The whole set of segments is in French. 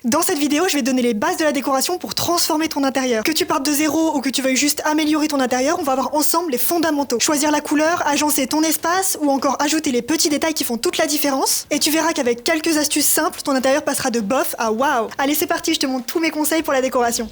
Dans cette vidéo, je vais te donner les bases de la décoration pour transformer ton intérieur. Que tu partes de zéro ou que tu veuilles juste améliorer ton intérieur, on va voir ensemble les fondamentaux. Choisir la couleur, agencer ton espace ou encore ajouter les petits détails qui font toute la différence. Et tu verras qu'avec quelques astuces simples, ton intérieur passera de bof à waouh. Allez, c'est parti, je te montre tous mes conseils pour la décoration.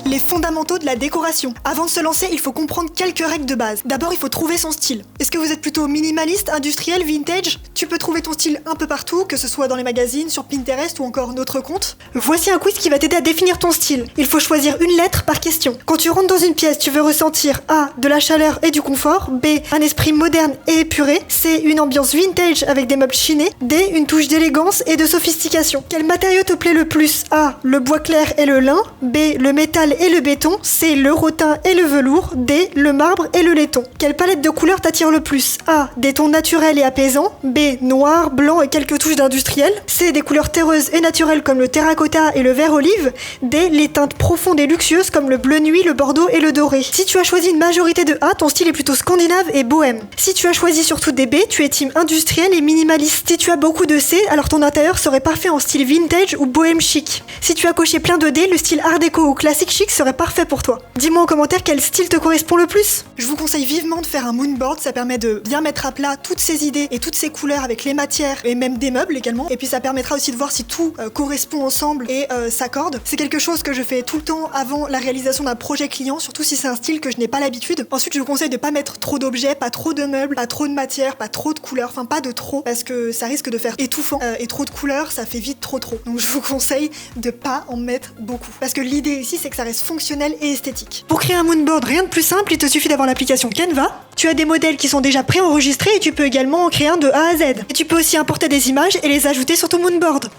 Les fondamentaux de la décoration. Avant de se lancer, il faut comprendre quelques règles de base. D'abord, il faut trouver son style. Est-ce que vous êtes plutôt minimaliste, industriel, vintage? Tu peux trouver ton style un peu partout, que ce soit dans les magazines, sur Pinterest ou encore notre compte. Voici un quiz qui va t'aider à définir ton style. Il faut choisir une lettre par question. Quand tu rentres dans une pièce, tu veux ressentir A. de la chaleur et du confort, B. un esprit moderne et épuré, C. une ambiance vintage avec des meubles chinés, D. une touche d'élégance et de sophistication. Quel matériau te plaît le plus? A. le bois clair et le lin, B. le métal et le béton, C. le rotin et le velours, D. le marbre et le laiton. Quelle palette de couleurs t'attire le plus? A. des tons naturels et apaisants, B. noir, blanc et quelques touches d'industriel, C. des couleurs terreuses et naturelles comme le terracotta et le vert olive, D. les teintes profondes et luxueuses comme le bleu nuit, le bordeaux et le doré. Si tu as choisi une majorité de A, ton style est plutôt scandinave et bohème. Si tu as choisi surtout des B, tu es team industriel et minimaliste. Si tu as beaucoup de C, alors ton intérieur serait parfait en style vintage ou bohème chic. Si tu as coché plein de D, le style art déco ou classique chic serait parfait pour toi. Dis-moi en commentaire quel style te correspond le plus. Je vous conseille vivement de faire un moodboard, ça permet de bien mettre à plat toutes ces idées et toutes ces couleurs avec les matières et même des meubles également. Et puis ça permettra aussi de voir si tout correspond ensemble et s'accorde. C'est quelque chose que je fais tout le temps avant la réalisation d'un projet client, surtout si c'est un style que je n'ai pas l'habitude. Ensuite, je vous conseille de pas mettre trop d'objets, pas trop de meubles, pas trop de matière, pas trop de couleurs, enfin pas de trop, parce que ça risque de faire étouffant et trop de couleurs, ça fait vite trop. Donc je vous conseille de pas en mettre beaucoup. Parce que l'idée ici, c'est que ça reste fonctionnel et esthétique. Pour créer un moodboard, rien de plus simple, il te suffit d'avoir l'application Canva. Tu as des modèles qui sont déjà préenregistrés et tu peux également en créer un de A à Z. Et tu peux aussi importer des images et les ajouter sur ton moodboard.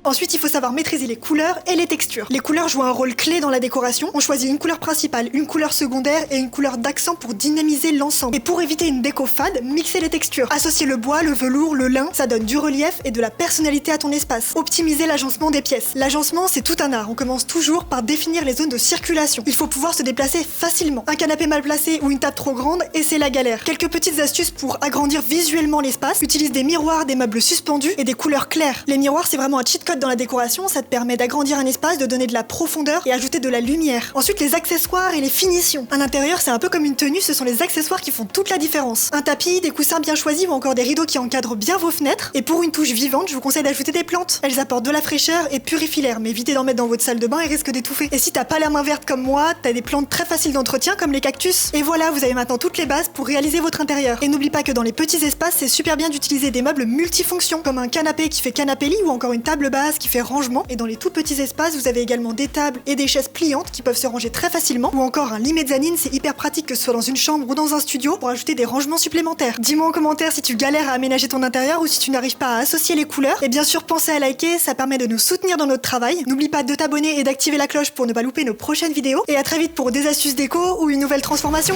Ensuite, il faut savoir maîtriser les couleurs et les textures. Les couleurs jouent un rôle clé dans la décoration. On choisit une couleur principale, une couleur secondaire et une couleur d'accent pour dynamiser l'ensemble. Et pour éviter une déco fade, mixer les textures. Associer le bois, le velours, le lin, ça donne du relief et de la personnalité à ton espace. Optimiser l'agencement des pièces. L'agencement, c'est tout un art. On commence toujours par définir les zones de circulation. Il faut pouvoir se déplacer facilement. Un canapé mal placé ou une table trop grande, et c'est la galère. Quelques petites astuces pour agrandir visuellement l'espace. Utilise des miroirs, des meubles suspendus et des couleurs claires. Les miroirs, c'est vraiment un cheat code dans la décoration, ça te permet d'agrandir un espace, de donner de la profondeur et ajouter de la lumière. Ensuite, les accessoires et les finitions. Un intérieur, c'est un peu comme une tenue, ce sont les accessoires qui font toute la différence. Un tapis, des coussins bien choisis ou encore des rideaux qui encadrent bien vos fenêtres. Et pour une touche vivante, je vous conseille d'ajouter des plantes. Elles apportent de la fraîcheur et purifient l'air, mais évitez d'en mettre dans votre salle de bain et risquent d'étouffer. Et si t'as pas la main verte comme moi, t'as des plantes très faciles d'entretien comme les cactus. Et voilà, vous avez maintenant toutes les bases pour réaliser votre intérieur. Et n'oublie pas que dans les petits espaces, c'est super bien d'utiliser des meubles multifonctions, comme un canapé qui fait canapé-lit ou encore une table basse qui fait rangement. Et dans les tout petits espaces, vous avez également des tables et des chaises pliantes qui peuvent se ranger très facilement, ou encore un lit mezzanine, c'est hyper pratique que ce soit dans une chambre ou dans un studio pour ajouter des rangements supplémentaires. Dis-moi en commentaire si tu galères à aménager ton intérieur ou si tu n'arrives pas à associer les couleurs. Et bien sûr, pensez à liker, ça permet de nous soutenir dans notre travail. N'oublie pas de t'abonner et d'activer la cloche pour ne pas louper nos prochaines vidéos. Et à très vite pour des astuces déco ou une nouvelle transformation.